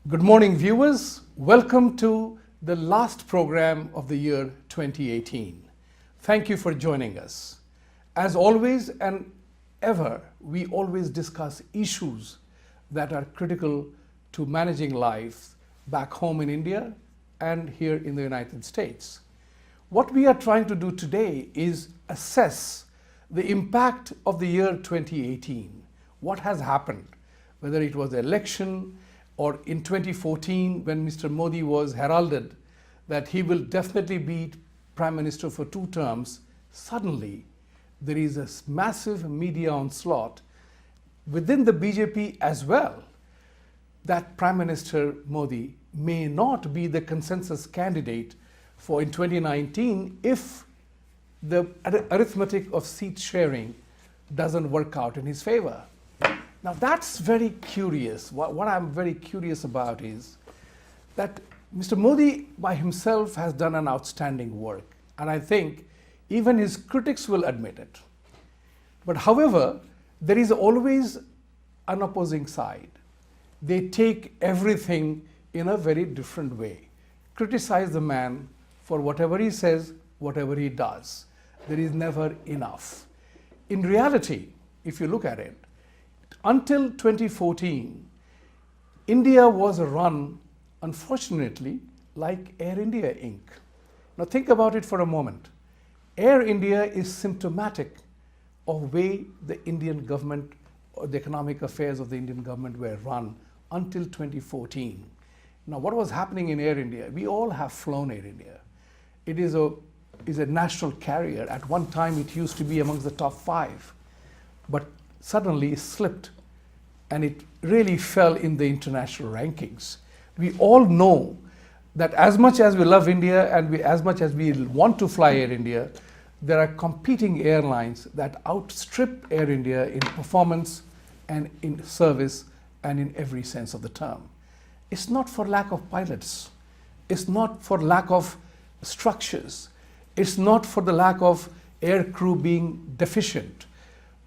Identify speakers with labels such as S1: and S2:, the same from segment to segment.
S1: Good morning, viewers. Welcome to the last program of the year 2018. Thank you for joining us. As always and ever, we always discuss issues that are critical to managing life back home in India and here in the United States. What we are trying to do today is assess the impact of the year 2018. What has happened, whether it was the election or in 2014 when Mr. Modi was heralded that he will definitely be Prime Minister for 2 terms, suddenly there is a massive media onslaught within the BJP as well that Prime Minister Modi may not be the consensus candidate for in 2019 if the arithmetic of seat sharing doesn't work out in his favor. Now that's very curious. What I'm very curious about is that Mr. Modi by himself has done an outstanding work, and I think even his critics will admit it. But however, there is always an opposing side. They take everything in a very different way. Criticize the man for whatever he says, whatever he does. There is never enough. In reality, if you look at it, until 2014, India was run, unfortunately, like Air India Inc. Now think about it for a moment. Air India is symptomatic of the way the Indian government or the economic affairs of the Indian government were run until 2014. Now what was happening in Air India? We all have flown Air India. It is a national carrier. At one time it used to be amongst the top 5, but suddenly it slipped and it really fell in the international rankings. We all know that as much as we love India and as much as we want to fly Air India, there are competing airlines that outstrip Air India in performance and in service and in every sense of the term. It's not for lack of pilots. It's not for lack of structures. It's not for the lack of air crew being deficient.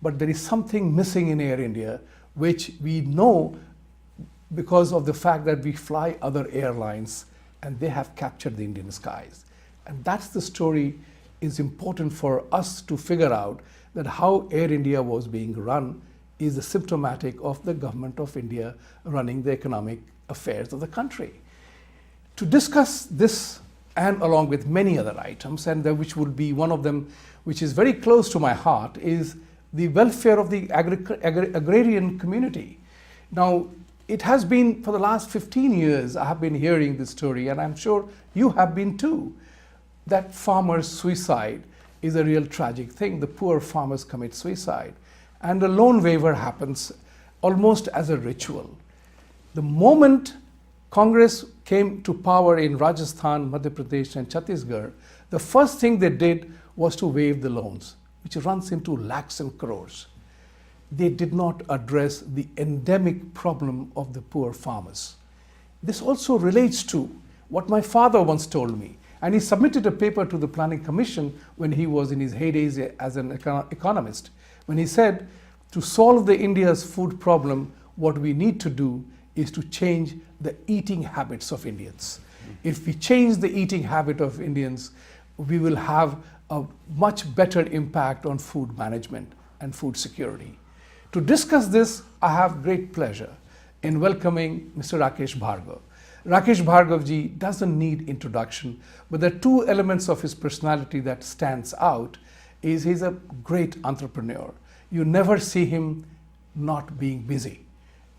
S1: But there is something missing in Air India, which we know because of the fact that we fly other airlines and they have captured the Indian skies. And that's the story is important for us to figure out, that how Air India was being run is symptomatic of the government of India running the economic affairs of the country. To discuss this and along with many other items, and which would be one of them which is very close to my heart, is the welfare of the agrarian community. Now, it has been for the last 15 years, I have been hearing this story, and I'm sure you have been too, that farmers' suicide is a real tragic thing. The poor farmers commit suicide, and the loan waiver happens almost as a ritual. The moment Congress came to power in Rajasthan, Madhya Pradesh and Chhattisgarh, the first thing they did was to waive the loans, which runs into lakhs and crores. They did not address the endemic problem of the poor farmers. This also relates to what my father once told me, and he submitted a paper to the Planning Commission when he was in his heydays as an economist, when he said, to solve the India's food problem, what we need to do is to change the eating habits of Indians. If we change the eating habit of Indians, we will have a much better impact on food management and food security. To discuss this, I have great pleasure in welcoming Mr. Rakesh Bhargava. Rakesh Bhargava ji doesn't need introduction, but the 2 elements of his personality that stands out is he's a great entrepreneur. You never see him not being busy.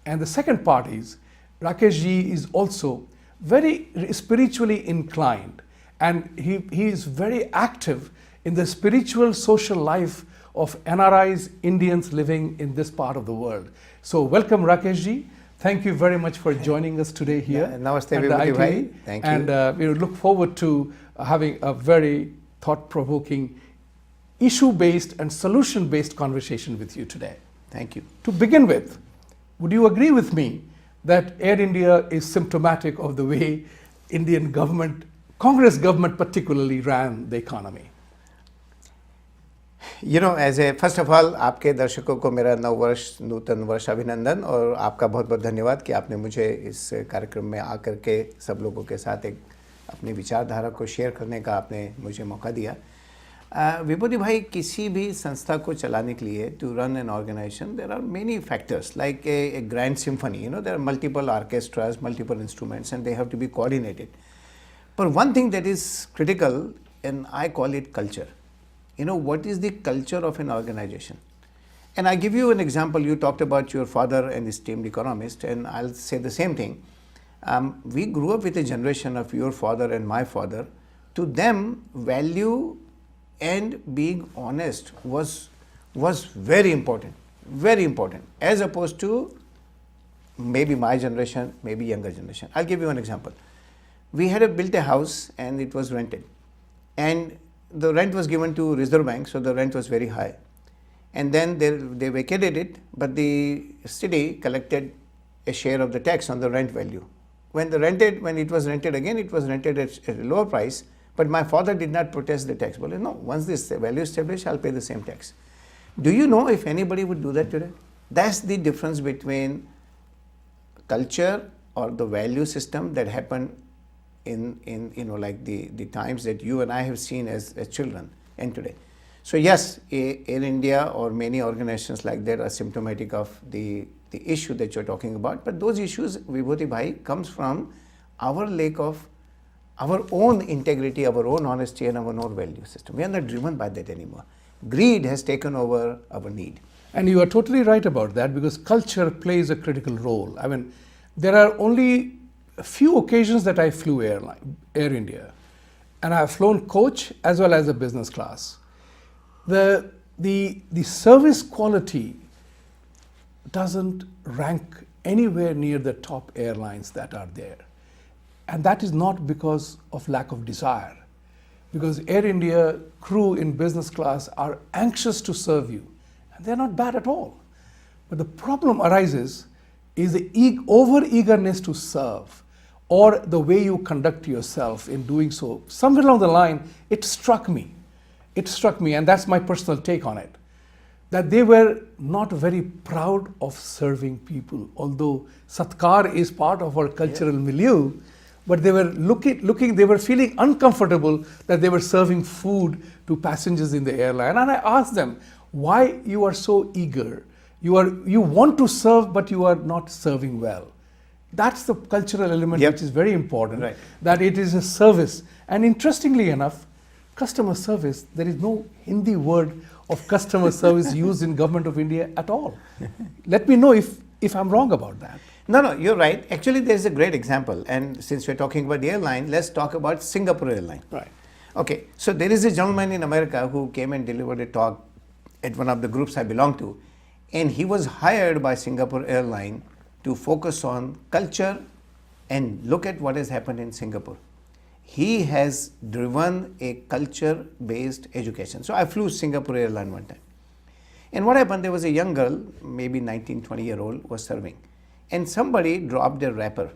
S1: And the second part is, Rakesh ji is also very spiritually inclined, and he is very active in the spiritual social life of NRIs, Indians living in this part of the world. So welcome Rakesh ji. Thank you very much for joining us today here.
S2: Namaste Vibhuti bhai. Thank you.
S1: And we look forward to having a very thought-provoking, issue-based and solution-based conversation with you today.
S2: Thank you.
S1: To begin with, would you agree with me that Air India is symptomatic of the way Indian government, Congress government particularly, ran the economy?
S2: First of all आपके दर्शकों को मेरा नूतन वर्ष अभिनंदन और आपका बहुत बहुत धन्यवाद कि आपने मुझे इस कार्यक्रम में आकर के सब लोगों के साथ एक अपनी विचारधारा को शेयर करने का आपने मुझे मौका दिया। विभूति भाई, किसी भी संस्था को चलाने के लिए to run an organisation there are many factors like a grand symphony, there are multiple orchestras, multiple instruments and they have to be coordinated. पर one thing that is critical and I call it culture. What is the culture of an organization? And I give you an example. You talked about your father and esteemed economist, and I'll say the same thing. We grew up with a generation of your father and my father. To them, value and being honest was very important, as opposed to maybe my generation, maybe younger generation. I'll give you an example. We had built a house and it was rented, and the rent was given to Reserve Bank, so the rent was very high. And then they vacated it, but the city collected a share of the tax on the rent value. When it was rented again, it was rented at a lower price, but my father did not protest the tax. Well, no, once this value is established, I'll pay the same tax. Do you know if anybody would do that today? That's the difference between culture or the value system that happened in like the times that you and I have seen as children and today. So yes, Air India or many organizations like that are symptomatic of the issue that you're talking about. But those issues, Vibhuti bhai, comes from our lack of our own integrity, our own honesty and our own value system. We are not driven by that anymore. Greed has taken over our need.
S1: And you are totally right about that, because culture plays a critical role. I mean, there are only a few occasions that I flew Air India, and I have flown coach as well as a business class. The service quality doesn't rank anywhere near the top airlines that are there, and that is not because of lack of desire, because Air India crew in business class are anxious to serve you, and they're not bad at all. But the problem arises is the over eagerness to serve, or the way you conduct yourself in doing so. Somewhere along the line, it struck me, and that's my personal take on it, that they were not very proud of serving people. Although Satkar is part of our cultural milieu, but they were they were feeling uncomfortable that they were serving food to passengers in the airline. And I asked them, why you are so eager? You want to serve, but you are not serving well. That's the cultural element, which is very important, right? That it is a service. And interestingly enough, customer service, there is no Hindi word of customer service used in Government of India at all. Let me know if I'm wrong about that.
S2: No, you're right. Actually, there's a great example. And since we're talking about the airline, let's talk about Singapore Airline.
S1: Right.
S2: Okay, so there is a gentleman in America who came and delivered a talk at one of the groups I belong to. And he was hired by Singapore Airline to focus on culture and look at what has happened in Singapore. He has driven a culture-based education. So I flew Singapore Airline one time. And what happened, there was a young girl, maybe 19, 20-year-old, was serving. And somebody dropped a wrapper.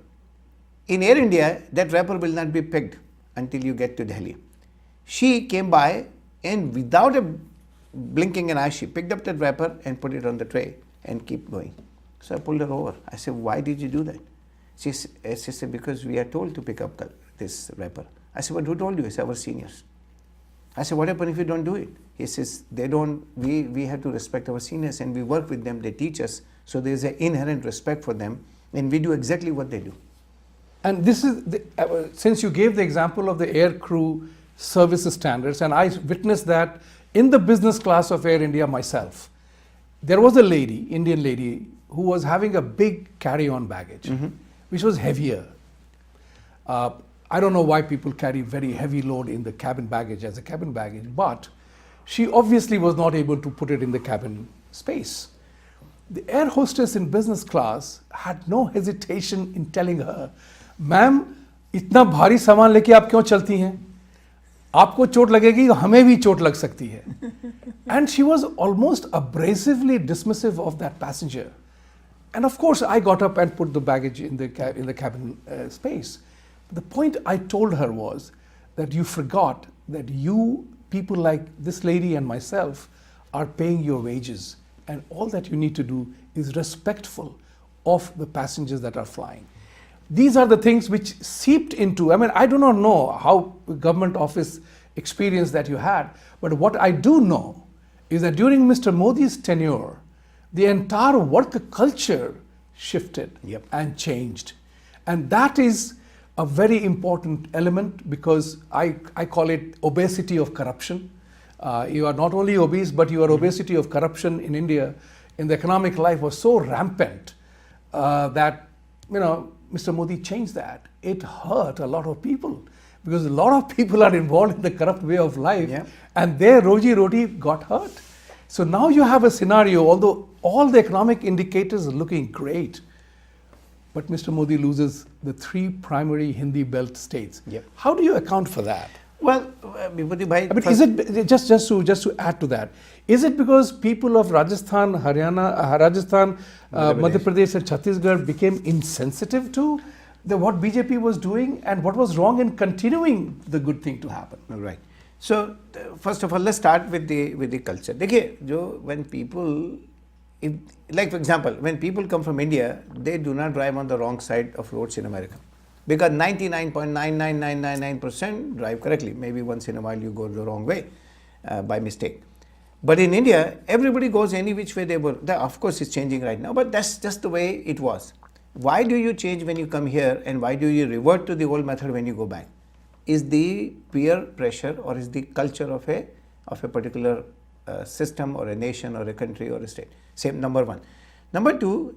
S2: In Air India, that wrapper will not be picked until you get to Delhi. She came by and without a blinking an eye, she picked up that wrapper and put it on the tray and keep going. So I pulled her over. I said, why did you do that? She said, because we are told to pick up this wrapper. I said, but who told you? He said, our seniors. I said, what happens if you don't do it? He says, we have to respect our seniors and we work with them, they teach us. So there's an inherent respect for them and we do exactly what they do.
S1: And this is, since you gave the example of the air crew service standards, and I witnessed that in the business class of Air India myself, there was a lady, Indian lady, who was having a big carry-on baggage, which was heavier. I don't know why people carry very heavy load in the cabin baggage as a cabin baggage, but she obviously was not able to put it in the cabin space. The air hostess in business class had no hesitation in telling her, ma'am, इतना भारी सामान लेके आप क्यों चलती हैं? आपको चोट लगेगी, हमें भी चोट लग सकती है. And she was almost abrasively dismissive of that passenger. And of course, I got up and put the baggage in the cabin space. The point I told her was that you forgot that you, people like this lady and myself, are paying your wages, and all that you need to do is respectful of the passengers that are flying. These are the things which seeped into, I mean, I do not know how government office experience that you had, but what I do know is that during Mr. Modi's tenure, the entire work culture shifted
S2: Yep.
S1: and changed. And that is a very important element, because I call it obesity of corruption. You are not only obese, but your obesity of corruption in India, in the economic life, was so rampant that, Mr. Modi changed that. It hurt a lot of people, because a lot of people are involved in the corrupt way of life,
S2: Yeah.
S1: and their roji roti got hurt. So now you have a scenario, although all the economic indicators are looking great, but Mr. Modi loses the 3 primary Hindi belt states.
S2: Yep.
S1: How do you account for that?
S2: Well, Vibhuti bhai,
S1: I mean, is it just to add to that? Is it because people of Rajasthan, Haryana, Madhya Pradesh, and Chhattisgarh became insensitive to what BJP was doing, and what was wrong in continuing the good thing to happen?
S2: Right. So first of all, let's start with the culture. देखिए, when people, like for example, when people come from India, they do not drive on the wrong side of roads in America, because 99.99999% drive correctly. Maybe once in a while you go the wrong way by mistake. But in India, everybody goes any which way they were. That of course is changing right now, but that's just the way it was. Why do you change when you come here, and why do you revert to the old method when you go back? Is the peer pressure, or is the culture of a particular system, or a nation, or a country, or a state? Same, number one. Number two,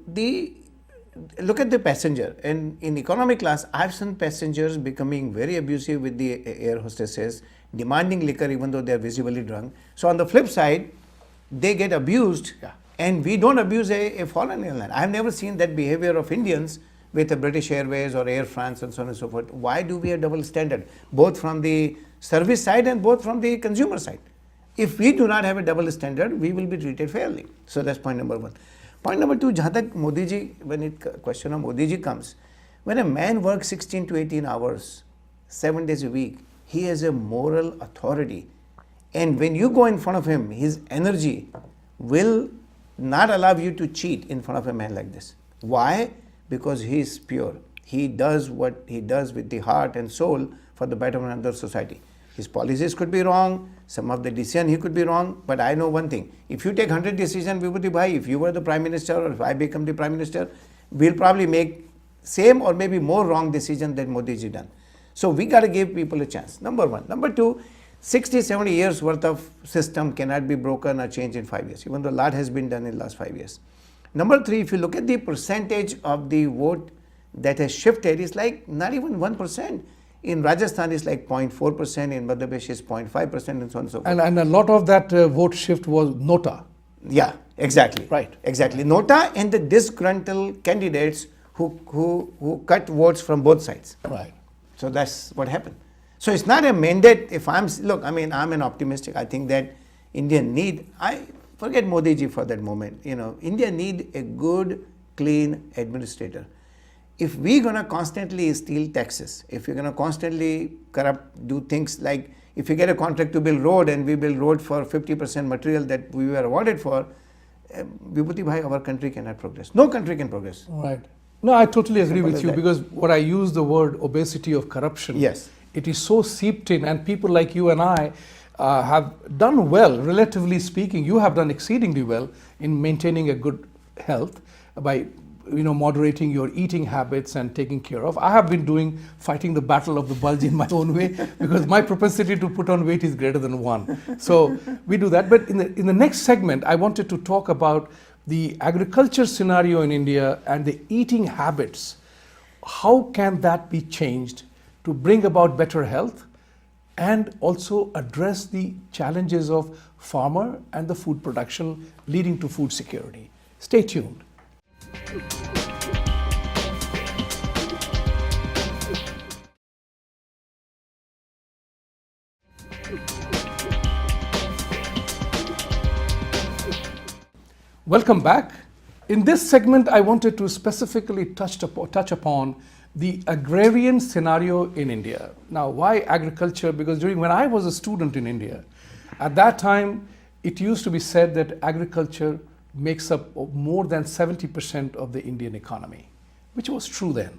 S2: look at the passenger. And in economy class, I've seen passengers becoming very abusive with the air hostesses, demanding liquor even though they are visibly drunk. So on the flip side, they get abused, and we don't abuse a foreign airline. I've never seen that behavior of Indians with the British Airways or Air France and so on and so forth. Why do we have double standard, both from the service side and both from the consumer side? If we do not have a double standard, we will be treated fairly. So that's point number one. Point number two, jahan tak Modi ji, when it question of Modi ji comes, when a man works 16 to 18 hours, 7 days a week, he has a moral authority. And when you go in front of him, his energy will not allow you to cheat in front of a man like this. Why? Because he is pure. He does what he does with the heart and soul for the betterment of the society. His policies could be wrong, some of the decisions he could be wrong, but I know one thing. If you take 100 decisions, Vibhuti bhai, if you were the Prime Minister, or if I become the Prime Minister, we'll probably make same or maybe more wrong decisions than Modi ji done. So we got to give people a chance, number one. Number two, 60, 70 years worth of system cannot be broken or changed in 5 years, even though a lot has been done in the last 5 years. Number three, if you look at the percentage of the vote that has shifted, it's like not even 1%. In Rajasthan, it's like 0.4%, in Madhya Pradesh, it's 0.5%, and so on and so forth.
S1: And a lot of that vote shift was Nota.
S2: Yeah, exactly.
S1: Right.
S2: Exactly. Nota and the disgruntled candidates who cut votes from both sides.
S1: Right.
S2: So that's what happened. So it's not a mandate. If I'm an optimistic. I think that India I forget Modi ji for that moment. India need a good, clean administrator. If we're going to constantly steal taxes, if we're going to constantly do things like, if we get a contract to build road and we build road for 50% material that we were awarded for, Vibhuti bhai, our country cannot progress. No country can progress.
S1: Right. No, I totally agree
S2: Simple
S1: with
S2: as
S1: you,
S2: that.
S1: because what I use the word obesity of corruption.
S2: Yes.
S1: It is so seeped in, and people like you and I have done well, relatively speaking. You have done exceedingly well in maintaining a good health by moderating your eating habits and taking care of. I have been fighting the battle of the bulge in my own way, because my propensity to put on weight is greater than 1. So we do that. But in the next segment, I wanted to talk about the agriculture scenario in India and the eating habits. How can that be changed to bring about better health and also address the challenges of farmer and the food production leading to food security? Stay tuned. Welcome back. In this segment, I wanted to specifically touch upon the agrarian scenario in India. Now, why agriculture? Because when I was a student in India, at that time, it used to be said that agriculture makes up more than 70% of the Indian economy, which was true then.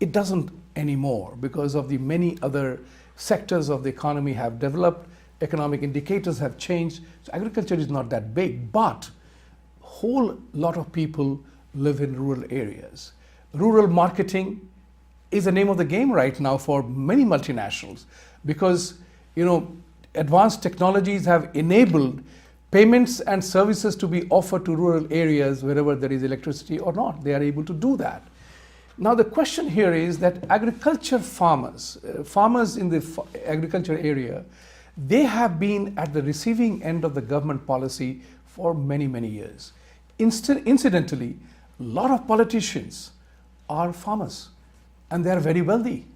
S1: It doesn't anymore because of the many other sectors of the economy have developed, economic indicators have changed. So agriculture is not that big, but whole lot of people live in rural areas. Rural marketing is the name of the game right now for many multinationals because, advanced technologies have enabled payments and services to be offered to rural areas wherever there is electricity or not. They are able to do that. Now the question here is that agriculture farmers in the agriculture area, they have been at the receiving end of the government policy for many, many years. Incidentally, a lot of politicians are farmers and they are very wealthy.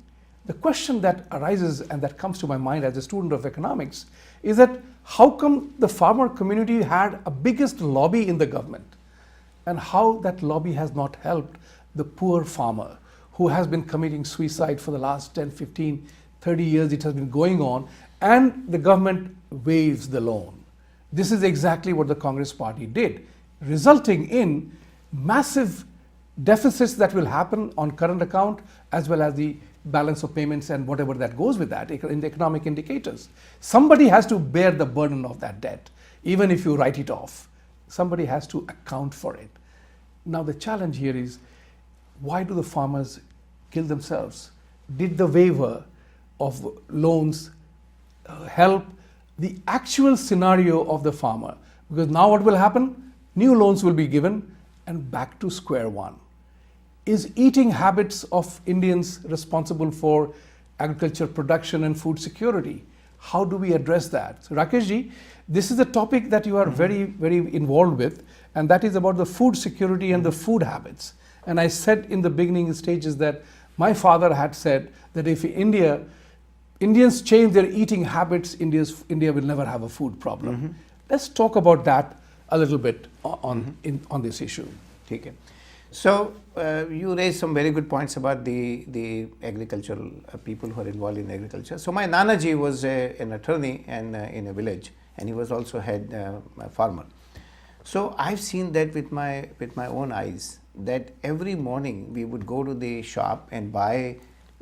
S1: The question that arises and that comes to my mind as a student of economics is that how come the farmer community had a biggest lobby in the government and how that lobby has not helped the poor farmer who has been committing suicide for the last 10, 15, 30 years. It has been going on and the government waives the loan. This is exactly what the Congress party did, resulting in massive deficits that will happen on current account as well as the balance of payments and whatever that goes with that in the economic indicators. Somebody has to bear the burden of that debt, even if you write it off. Somebody has to account for it. Now the challenge here is, why do the farmers kill themselves? Did the waiver of loans help the actual scenario of the farmer? Because now what will happen? New loans will be given and back to square one. Is eating habits of Indians responsible for agriculture production and food security? How do we address that? So Rakesh ji, this is a topic that you are very, very involved with, and that is about the food security and the food habits. And I said in the beginning stages that my father had said that if Indians change their eating habits, India will never have a food problem. Let's talk about that a little bit on this issue.
S2: Okay. So you raised some very good points about the agricultural people who are involved in agriculture. So my Nanaji was an attorney and in a village, and he was also head farmer. So I've seen that with my own eyes, that every morning we would go to the shop and buy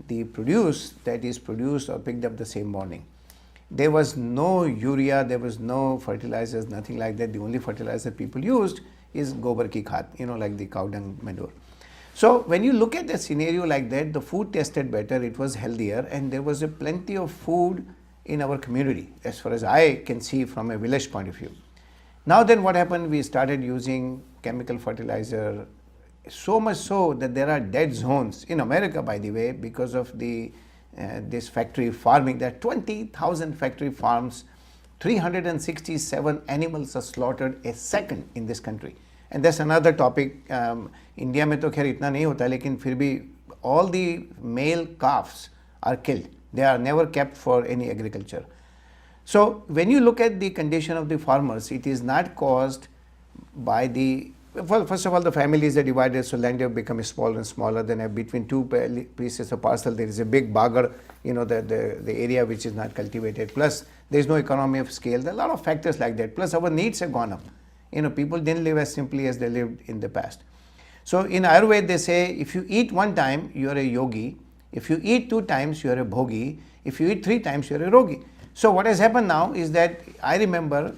S2: the produce that is produced or picked up the same morning. There was no urea, there was no fertilizers, nothing like that. The only fertilizer people used is gobar ki khat, like the cow dung manure. So when you look at a scenario like that, the food tasted better, it was healthier, and there was a plenty of food in our community as far as I can see from a village point of view. Now then what happened, we started using chemical fertilizer, so much so that there are dead zones in America, by the way, because of this factory farming. There are 20,000 factory farms, 367 animals are slaughtered a second in this country. And that's another topic. India mein to khair itna nahi hota, lekin fir bhi all the male calves are killed. They are never kept for any agriculture. So when you look at the condition of the farmers, it is not caused by well, first of all, the families are divided, so land have become smaller and smaller. Then between two pieces of parcel, there is a big bagar, the area which is not cultivated. Plus, there is no economy of scale. There are a lot of factors like that. Plus, our needs have gone up. People didn't live as simply as they lived in the past. So in Ayurveda, they say, if you eat one time, you are a yogi. If you eat 2 times, you are a bhogi. If you eat 3 times, you are a rogi. So what has happened now is that I remember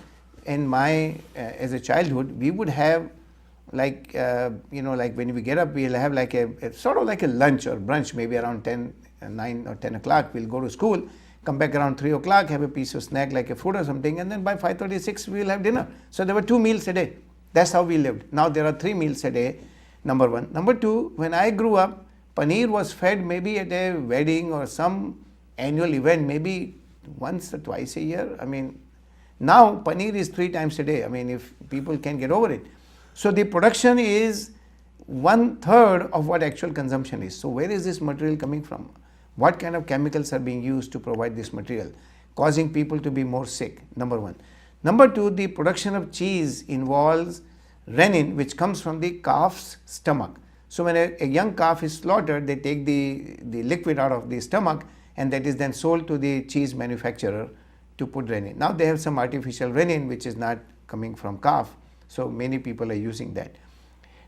S2: in my, as a childhood, we would have like when we get up, we'll have like a sort of like a lunch or brunch, maybe around 9 or 10 o'clock. We'll go to school, come back around 3 o'clock, have a piece of snack like a fruit or something, and then by 5:36 we'll have dinner. So there were 2 meals a day. That's how we lived. Now there are 3 meals a day, number one. Number two, when I grew up, paneer was fed maybe at a wedding or some annual event, maybe once or twice a year. Now paneer is 3 times a day. If people can get over it. So the production is 1/3 of what actual consumption is. So where is this material coming from? What kind of chemicals are being used to provide this material, causing people to be more sick? Number one. Number two, the production of cheese involves renin, which comes from the calf's stomach. So when a young calf is slaughtered, they take the liquid out of the stomach, and that is then sold to the cheese manufacturer to put renin. Now they have some artificial renin which is not coming from calf, so many people are using that.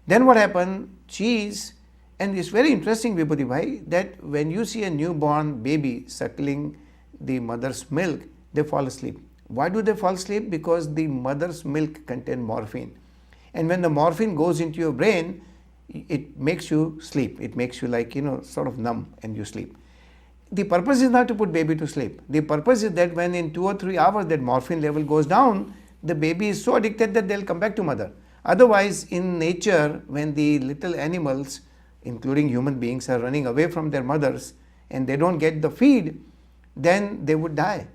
S2: Then what happened? Cheese, and it's very interesting, Vibhuti bhai, that when you see a newborn baby suckling the mother's milk, they fall asleep. Why do they fall asleep? Because the mother's milk contains morphine. And when the morphine goes into your brain, it makes you sleep. It makes you like, sort of numb and you sleep. The purpose is not to put baby to sleep. The purpose is that when in 2 or 3 hours that morphine level goes down, the baby is so addicted that they'll come back to mother. Otherwise, in nature, when the little animals, including human beings, are running away from their mothers and they don't get the feed, then they would die.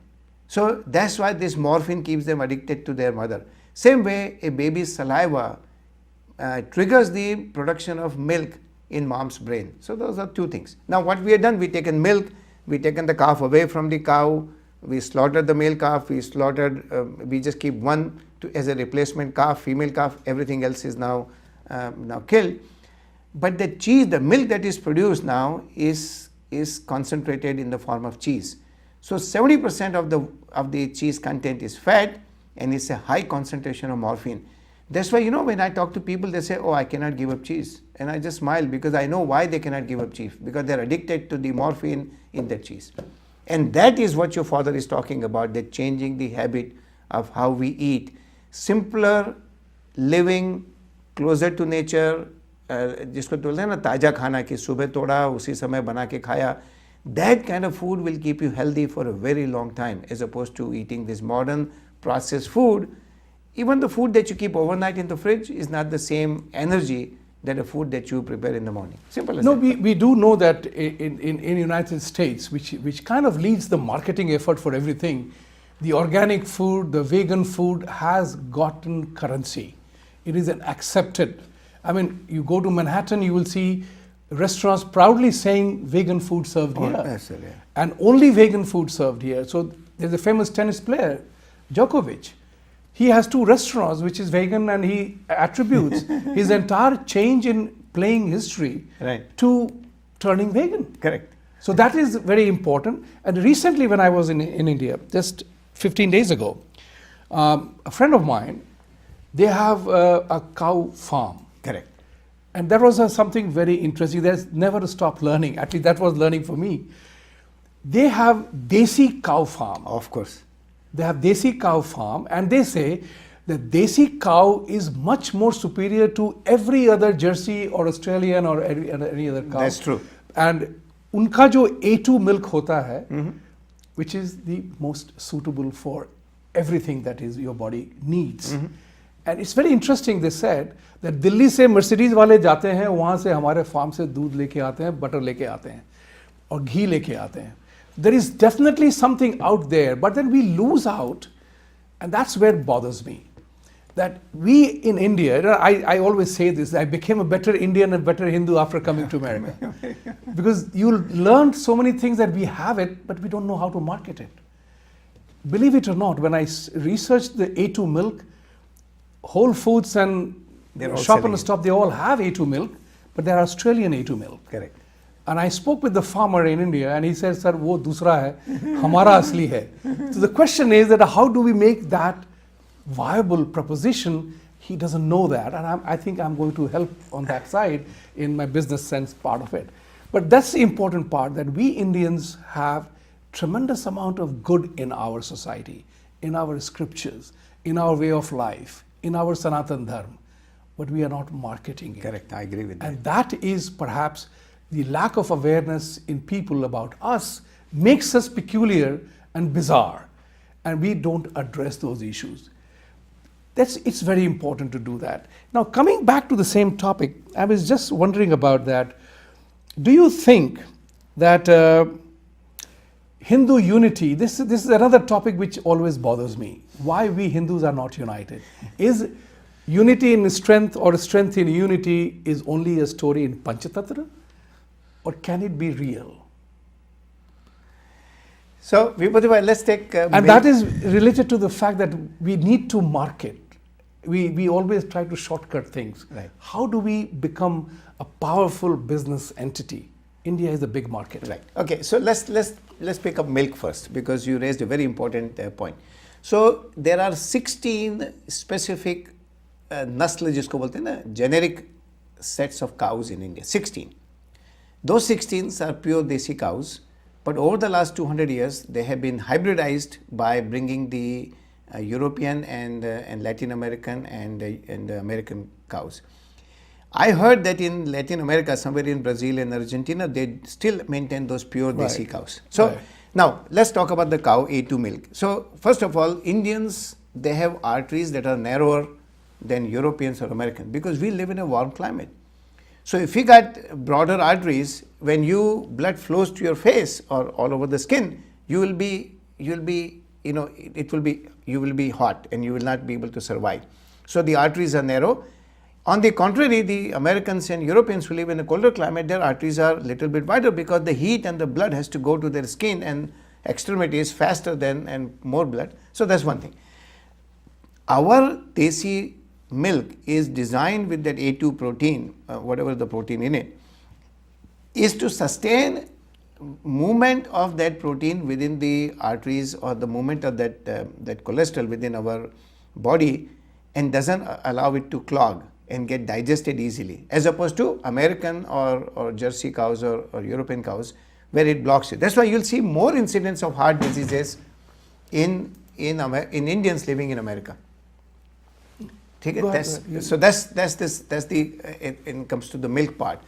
S2: So that's why this morphine keeps them addicted to their mother. Same way, a baby's saliva triggers the production of milk in mom's brain. So those are 2 things. Now what we have done, we taken milk, we taken the calf away from the cow, we slaughtered the male calf, we just keep one as a replacement calf, female calf, everything else is now killed. But the cheese, the milk that is produced now is concentrated in the form of cheese. So 70% of the cheese content is fat, and it's a high concentration of morphine. That's why, when I talk to people, they say, oh, I cannot give up cheese. And I just smile because I know why they cannot give up cheese, because they're addicted to the morphine in the cheese. And that is what your father is talking about, that changing the habit of how we eat. Simpler living, closer to nature, जिसको बोलते हैं ना ताज़ा खाना, कि सुबह तोड़ा उसी समय बना के खाया, that kind of food will keep you healthy for a very long time, as opposed to eating this modern processed food. Even the food that you keep overnight in the fridge is not the same energy that a food that you prepare in the morning. Simple as that.
S1: No, we do know that in United States, which kind of leads the marketing effort for everything, the organic food, the vegan food has gotten currency. It is an accepted. I mean, you go to Manhattan, you will see restaurants proudly saying vegan food served here.
S2: Yes, yeah.
S1: And only vegan food served here. So there's a famous tennis player, Djokovic. He has 2 restaurants which is vegan, and he attributes his entire change in playing history to turning vegan.
S2: Correct.
S1: So that is very important. And recently when I was in India, just 15 days ago, a friend of mine, they have a cow farm.
S2: Correct.
S1: And that was something very interesting. There's never to stop learning. At least that was learning for me. They have desi cow farm.
S2: Of course.
S1: They have desi cow farm, and they say that desi cow is much more superior to every other Jersey or Australian or any other cow.
S2: That's true.
S1: And unka jo A2 milk hota hai, which is the most suitable for everything that is your body needs. And it's very interesting, they said, that Delhi से Mercedes वाले जाते हैं, वहाँ से हमारे farm से दूध लेके आते हैं, बटर लेके आते हैं और घी लेके आते हैं. There is definitely something out there, but then we lose out, and that's where it bothers me. That we in India, I always say this, I became a better Indian and better Hindu after coming to America. Because you learn so many things that we have it, but we don't know how to market it. Believe it or not, when I researched the A2 milk, Whole Foods and Shop and Stop, they all have A2 milk, but they're Australian A2 milk.
S2: Correct.
S1: And I spoke with the farmer in India, and he said, "Sir, wo dusra hai, hamara asli hai." So the question is that how do we make that viable proposition? He doesn't know that, and I think I'm going to help on that side in my business sense part of it. But that's the important part, that we Indians have tremendous amount of good in our society, in our scriptures, in our way of life, in our Sanatan Dharma, but we are not marketing it.
S2: Correct, I agree with that.
S1: And that is perhaps the lack of awareness in people about us makes us peculiar and bizarre, and we don't address those issues. It's very important to do that. Now, coming back to the same topic, I was just wondering about that. Do you think that Hindu unity, this is another topic which always bothers me. Why we Hindus are not united? Is unity in strength or strength in unity is only a story in Panchatattva? Or can it be real?
S2: So, Vibhuti, let's take...
S1: and that is related to the fact that we need to market. We always try to shortcut things.
S2: Right.
S1: How do we become a powerful business entity? India is a big market.
S2: Right. Okay. So let's pick up milk first, because you raised a very important point. So there are 16 specific nasl जिसको बोलते हैं ना, generic sets of cows in India. 16. Those 16 are pure desi cows, but over the last 200 years they have been hybridized by bringing the European and Latin American and American cows. I heard that in Latin America, somewhere in Brazil and Argentina, they still maintain those pure desi cows. So now let's talk about the cow A2 milk. So first of all, Indians, they have arteries that are narrower than Europeans or Americans, because we live in a warm climate. So if you got broader arteries, when blood flows to your face or all over the skin, you will be hot and you will not be able to survive. So the arteries are narrow. On the contrary, the Americans and Europeans who live in a colder climate, their arteries are a little bit wider, because the heat and the blood has to go to their skin and extremities faster than and more blood. So that's one thing. Our desi milk is designed with that A2 protein, whatever the protein in it, is to sustain movement of that protein within the arteries, or the movement of that cholesterol within our body, and doesn't allow it to clog and get digested easily, as opposed to American or Jersey cows or European cows, where it blocks it. That's why you'll see more incidents of heart diseases in Indians living in America. So that's the it comes to the milk part.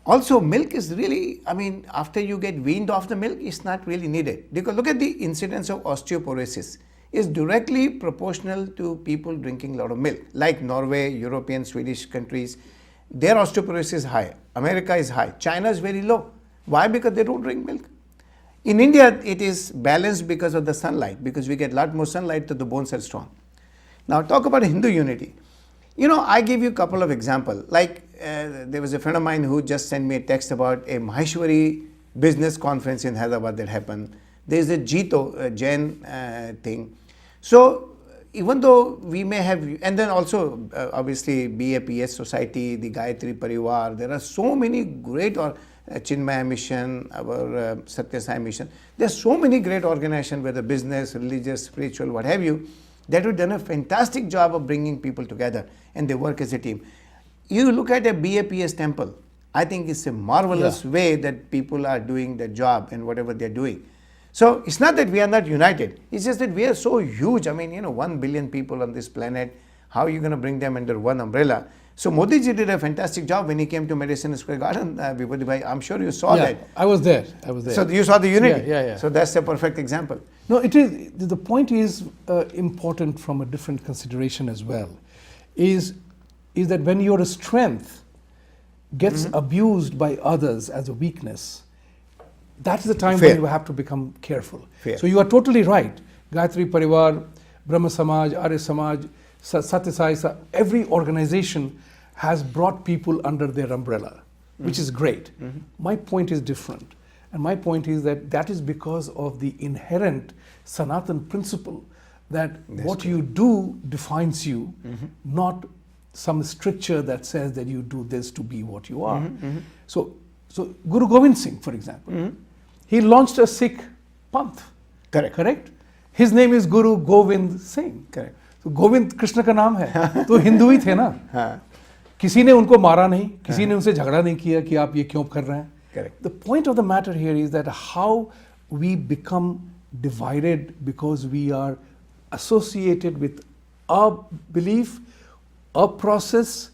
S2: Also, milk is really, I mean, after you get weaned off the milk, it's not really needed, because look at the incidence of osteoporosis. Is directly proportional to people drinking a lot of milk, like Norway, European, Swedish countries. Their osteoporosis is high. America is high. China is very low. Why? Because they don't drink milk. In India, it is balanced because of the sunlight, because we get a lot more sunlight, so the bones are strong. Now talk about Hindu unity. You know, I give you a couple of examples. Like there was a friend of mine who just sent me a text about a Maheshwari business conference in Hyderabad that happened. There is a Jito, Jain thing. So even though we may have, and then also obviously BAPS Society, the Gayatri Parivar, there are so many great, or Chinmaya Mission, our Satya Sai Mission, there are so many great organizations, whether business, religious, spiritual, what have you, that have done a fantastic job of bringing people together, and they work as a team. You look at a BAPS temple, I think it's a marvelous way that people are doing their job and whatever they're doing. So it's not that we are not united, it's just that we are so huge. I mean, 1 billion people on this planet, how are you going to bring them under one umbrella? So Modi ji did a fantastic job when he came to Medicine Square Garden, Vibhuti bhai. I'm sure you saw that.
S1: I was there.
S2: So you saw the unity?
S1: Yeah.
S2: So that's a perfect example.
S1: No, it is, the point is important from a different consideration as well, is that when your strength gets abused by others as a weakness, that's the time when you have to become careful. So you are totally right. Gayatri Parivar, Brahma Samaj, Arya Samaj, Satya Sai, every organization has brought people under their umbrella, which is great. My point is different. And my point is that is because of the inherent Sanatan principle that what you do defines you, not some stricture that says that you do this to be what you are. So Guru Gobind Singh, for example, he launched a Sikh Panth. Correct? His name is Guru Gobind Singh.
S2: Correct.
S1: तो गोविंद कृष्ण का नाम है, तो हिंदू ही थे ना. किसी ने उनको मारा नहीं, किसी ने उनसे झगड़ा नहीं किया कि आप ये क्यों कर रहे हैं.
S2: Correct.
S1: The point of the matter here is that how we become divided because we are associated with a belief, a process.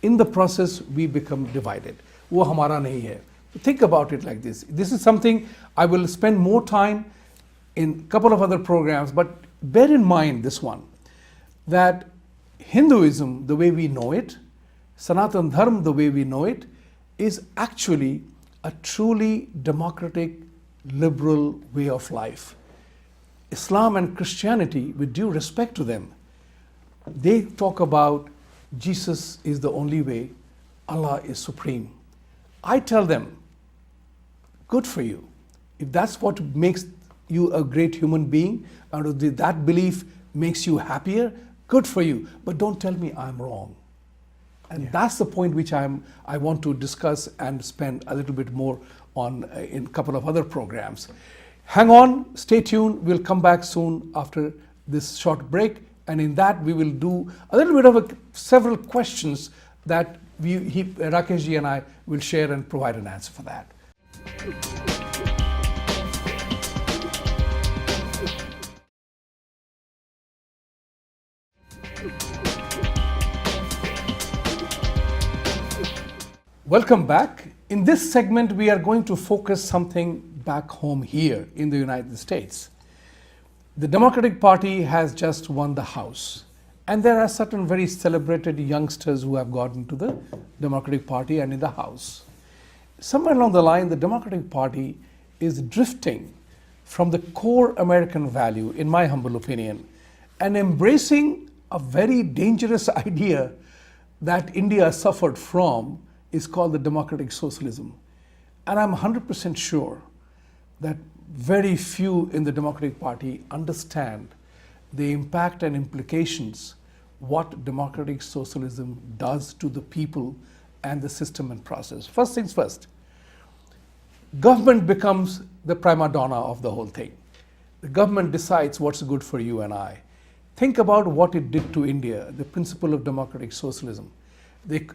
S1: In the process, we become divided. वो हमारा नहीं है. Think about it like this. This is something I will spend more time in a couple of other programs, but bear in mind this one, that Hinduism, the way we know it, Sanatan Dharma, the way we know it, is actually a truly democratic, liberal way of life. Islam and Christianity, with due respect to them, they talk about Jesus is the only way, Allah is supreme. I tell them, good for you. If that's what makes you a great human being, and that belief makes you happier, good for you. But don't tell me I'm wrong. And that's the point which I want to discuss and spend a little bit more on in a couple of other programs. Hang on, stay tuned. We'll come back soon after this short break, and in that we will do a little bit of several questions that Rakesh ji and I will share and provide an answer for that. Welcome back. In this segment, we are going to focus something back home here in the United States. The Democratic Party has just won the House, and there are certain very celebrated youngsters who have gotten to the Democratic Party and in the House. Somewhere along the line, the Democratic Party is drifting from the core American value, in my humble opinion, and embracing a very dangerous idea that India suffered from is called the democratic socialism. And I'm 100% sure that very few in the Democratic Party understand the impact and implications what democratic socialism does to the people and the system and process. First things first, government becomes the prima donna of the whole thing. The government decides what's good for you and I. Think about what it did to India, the principle of democratic socialism, the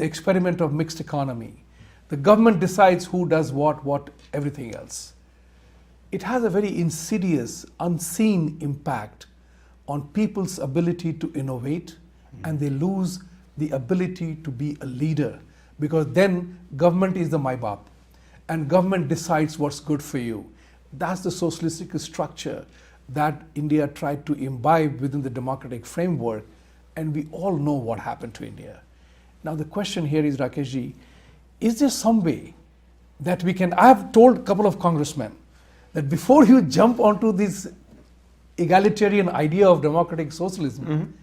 S1: experiment of mixed economy. The government decides who does what, everything else. It has a very insidious, unseen impact on people's ability to innovate, and they lose the ability to be a leader, because then government is the maibap and government decides what's good for you. That's the socialistic structure that India tried to imbibe within the democratic framework, and we all know what happened to India. Now the question here is, Rakesh ji, is there some way that we can, I have told a couple of congressmen that before you jump onto this egalitarian idea of democratic socialism,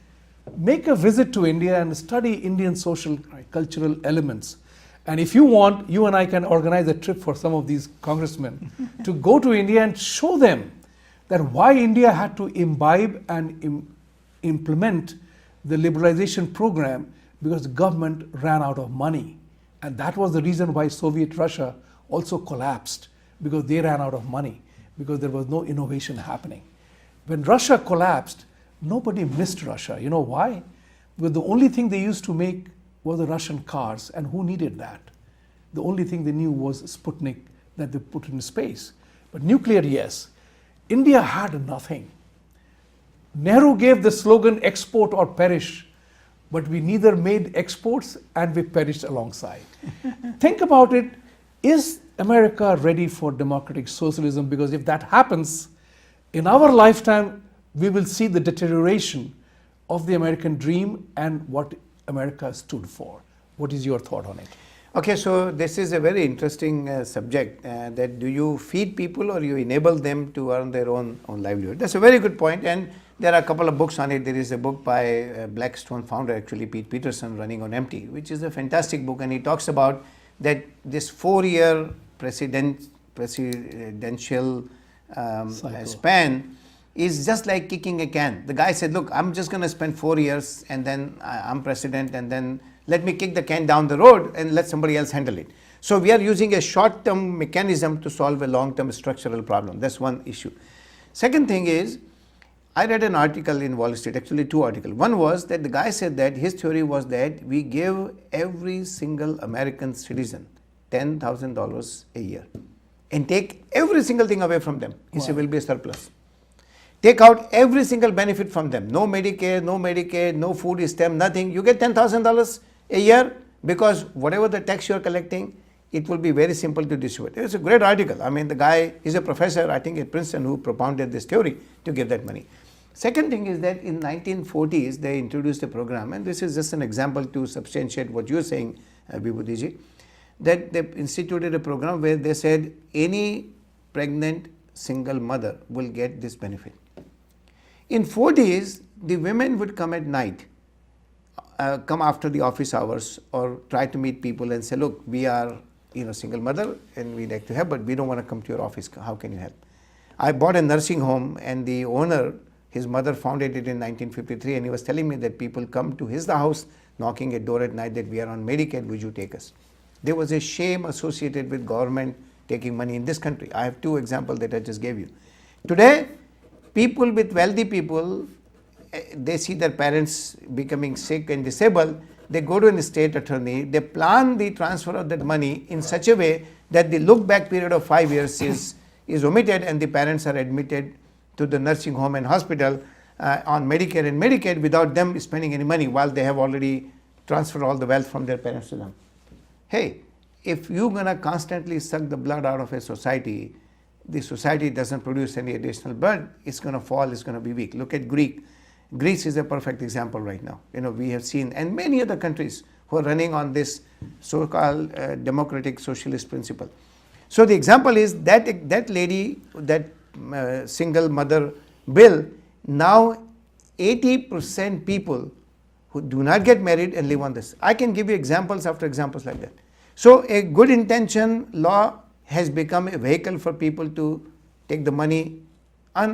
S1: make a visit to India and study Indian social cultural elements. And if you want, you and I can organize a trip for some of these congressmen to go to India and show them that why India had to imbibe and implement the liberalization program, because the government ran out of money. And that was the reason why Soviet Russia also collapsed, because they ran out of money, because there was no innovation happening. When Russia collapsed, nobody missed Russia. You know why? Because the only thing they used to make was the Russian cars, and who needed that? The only thing they knew was Sputnik that they put in space. But nuclear, yes. India had nothing. Nehru gave the slogan, export or perish, but we neither made exports and we perished alongside. Think about it. Is America ready for democratic socialism? Because if that happens, in our lifetime, we will see the deterioration of the American dream and what America stood for. What is your thought on it?
S2: Okay, so this is a very interesting subject, that do you feed people or you enable them to earn their own livelihood? That's a very good point, and there are a couple of books on it. There is a book by Blackstone founder, actually, Pete Peterson, Running on Empty, which is a fantastic book, and he talks about that this 4-year presidential span is just like kicking a can. The guy said, look, I'm just going to spend 4 years and then I'm president, and then let me kick the can down the road and let somebody else handle it. So we are using a short-term mechanism to solve a long-term structural problem. That's one issue. Second thing is, I read an article in Wall Street, actually 2 articles. One was that the guy said that his theory was that we give every single American citizen $10,000 a year and take every single thing away from them. He said, will be a surplus. Take out every single benefit from them. No Medicare, no Medicaid, no food stamp, nothing. You get $10,000 a year, because whatever the tax you are collecting, it will be very simple to distribute. It's a great article. I mean, the guy is a professor, I think at Princeton, who propounded this theory to give that money. Second thing is that in 1940s, they introduced a program, and this is just an example to substantiate what you're saying, Vibhuti ji, that they instituted a program where they said any pregnant single mother will get this benefit. In 40s, the women would come at night, come after the office hours, or try to meet people and say, look, we are single mother and we'd like to help, but we don't want to come to your office. How can you help? I bought a nursing home, and the owner, his mother founded it in 1953, and he was telling me that people come to his house knocking at door at night that we are on Medicaid, would you take us? There was a shame associated with government taking money in this country. I have two examples that I just gave you. Today, people with wealthy people, they see their parents becoming sick and disabled, they go to a state attorney, they plan the transfer of that money in such a way that the look back period of 5 years is omitted and the parents are admitted to the nursing home and hospital on Medicare and Medicaid without them spending any money while they have already transferred all the wealth from their parents to them. Hey, if you're going to constantly suck the blood out of a society, the society doesn't produce any additional blood, it's going to fall, it's going to be weak. Look at Greece is a perfect example right now. We have seen, and many other countries who are running on this so-called democratic socialist principle. So the example is that lady, that single mother bill, now 80% people who do not get married and live on this. I can give you examples after examples like that. So a good intention law has become a vehicle for people to take the money I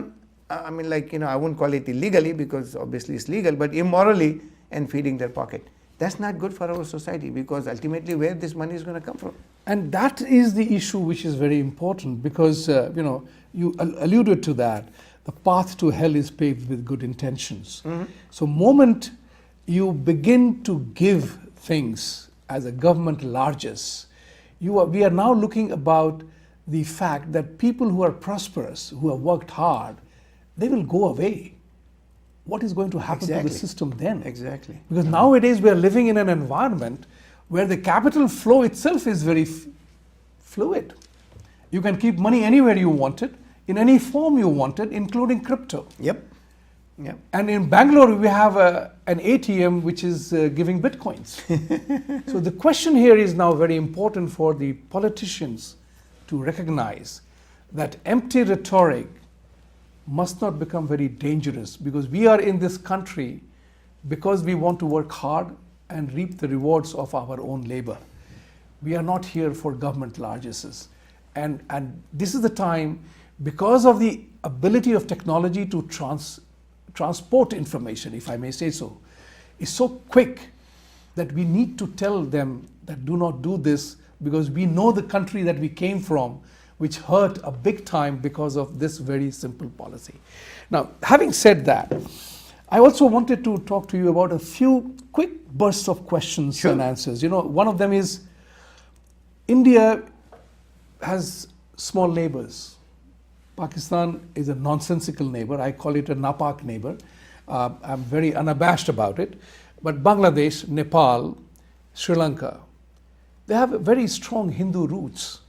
S2: wouldn't call it illegally because obviously it's legal, but immorally and feeding their pocket. That's not good for our society because ultimately where this money is going to come from.
S1: And that is the issue which is very important because, you alluded to that. The path to hell is paved with good intentions. Mm-hmm. So moment you begin to give things as a government largesse, we are now looking about the fact that people who are prosperous, who have worked hard, they will go away. What is going to happen to the system then?
S2: Exactly.
S1: Because nowadays we are living in an environment where the capital flow itself is very fluid. You can keep money anywhere you want it, in any form you want it, including crypto.
S2: Yep.
S1: And in Bangalore, we have an ATM which is giving bitcoins. So the question here is now very important for the politicians to recognize that empty rhetoric must not become very dangerous because we are in this country because we want to work hard and reap the rewards of our own labor. We are not here for government largesses. And this is the time, because of the ability of technology to transport information, if I may say so, is so quick that we need to tell them that do not do this because we know the country that we came from, which hurt a big time because of this very simple policy. Now, having said that, I also wanted to talk to you about a few quick bursts of questions and answers. One of them is India has small neighbors. Pakistan is a nonsensical neighbor. I call it a napak neighbor. I'm very unabashed about it. But Bangladesh, Nepal, Sri Lanka, they have very strong Hindu roots.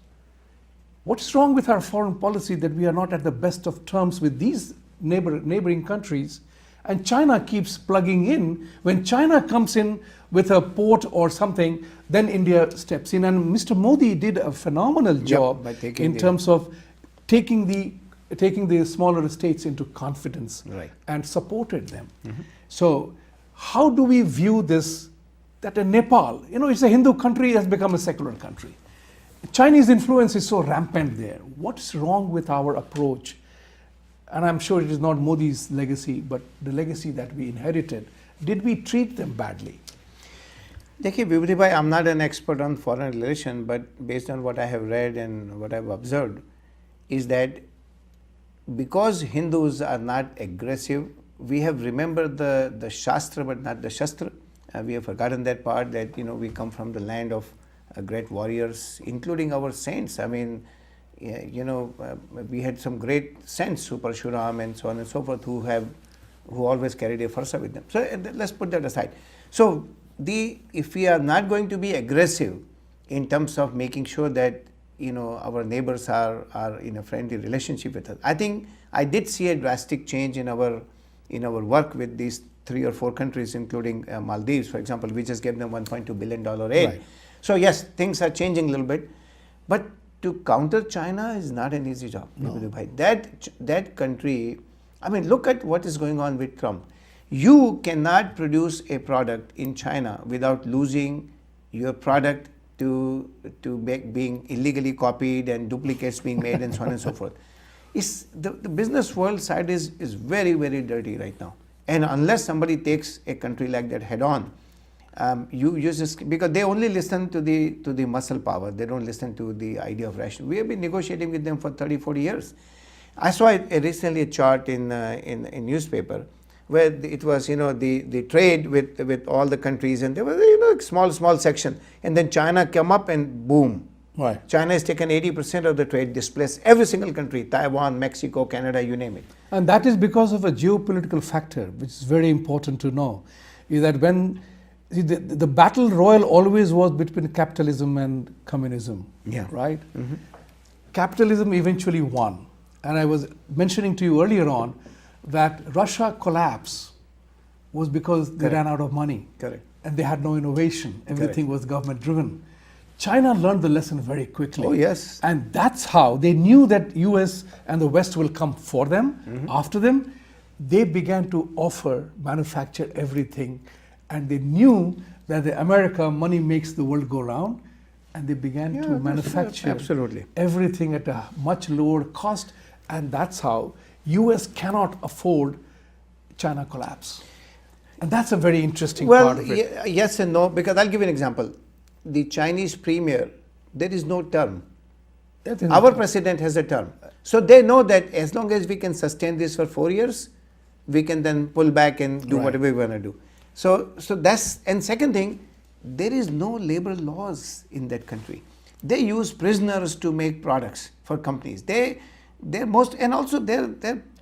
S1: What's wrong with our foreign policy that we are not at the best of terms with these neighboring countries? And China keeps plugging in. When China comes in with a port or something, then India steps in. And Mr. Modi did a phenomenal job in terms of taking the smaller states into confidence and supported them. Mm-hmm. So how do we view this, that in Nepal, it's a Hindu country, has become a secular country. Chinese influence is so rampant there. What's wrong with our approach? And I'm sure it is not Modi's legacy, but the legacy that we inherited. Did we treat them badly?
S2: Dekhiye, Vibhuti bhai, I'm not an expert on foreign relations, but based on what I have read and what I've observed, is that because Hindus are not aggressive, we have remembered the Shastra but not the Shastra. We have forgotten that part that, we come from the land of great warriors, including our saints. I mean, we had some great saints, Parshuram and so on and so forth, who always carried a farsa with them. So let's put that aside. So if we are not going to be aggressive in terms of making sure that our neighbors are in a friendly relationship with us, I think I did see a drastic change in our work with these 3 or 4 countries, including Maldives, for example. We just gave them $1.2 billion aid. Right. So yes, things are changing a little bit, but to counter China is not an easy job. No. That country, I mean, look at what is going on with Trump. You cannot produce a product in China without losing your product to being illegally copied and duplicates being made and so on and so forth. The business world side is very, very dirty right now. And unless somebody takes a country like that head on, You just because they only listen to the muscle power. They don't listen to the idea of rational. We have been negotiating with them for 30, 40 years. I saw recently a chart in newspaper where it was the trade with all the countries, and there was small section, and then China came up and boom.
S1: Right.
S2: China has taken 80% of the trade, displaced every single country, Taiwan, Mexico, Canada, you name it.
S1: And that is because of a geopolitical factor, which is very important to know, is that when the battle royal always was between capitalism and communism,
S2: Yeah.
S1: right? Capitalism eventually won. And I was mentioning to you earlier on that Russia collapse was because they
S2: Correct.
S1: ran out of money.
S2: Correct.
S1: And they had no innovation. Everything was government driven. China learned the lesson very quickly.
S2: Oh, yes.
S1: And that's how they knew that US and the West will come for them, after them. They began to manufacture everything. And they knew that the America, money makes the world go round. And they began to manufacture
S2: absolutely
S1: everything at a much lower cost. And that's how US cannot afford China collapse. And that's a very interesting part of it.
S2: Yes and no, because I'll give you an example. The Chinese premier, there is no term. Our president has a term. So they know that as long as we can sustain this for 4 years, we can then pull back and do whatever we want to do. So that's, and second thing, there is no labor laws in that country. They use prisoners to make products for companies. They're most, and also their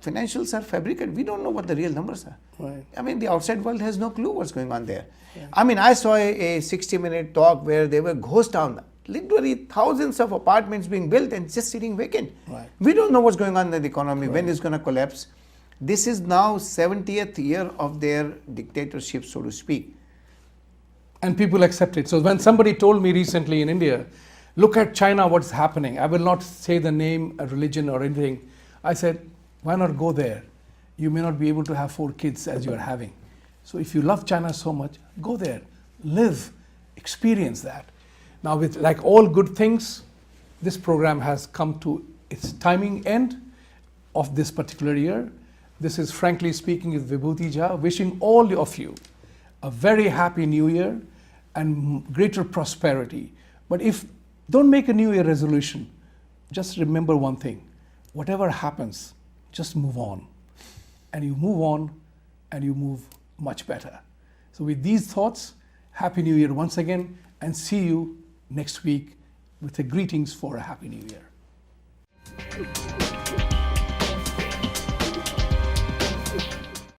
S2: financials are fabricated. We don't know what the real numbers are.
S1: Right.
S2: I mean, the outside world has no clue what's going on there. Yeah. I mean, I saw a 60-minute talk where they were ghost town. Literally thousands of apartments being built and just sitting vacant.
S1: Right.
S2: We don't know what's going on in the economy, when it's going to collapse. This is now 70th year of their dictatorship, so to speak.
S1: And people accept it. So when somebody told me recently in India, look at China, what's happening. I will not say the name, a religion or anything. I said, why not go there? You may not be able to have 4 kids as you are having. So if you love China so much, go there, live, experience that. Now with like all good things, this program has come to its timing end of this particular year. This is Frankly Speaking with Vibhuti Jha, wishing all of you a very happy new year and greater prosperity. But don't make a new year resolution. Just remember one thing. Whatever happens, just move on. And you move on and you move much better. So with these thoughts, Happy New Year once again, and see you next week with the greetings for a Happy New Year.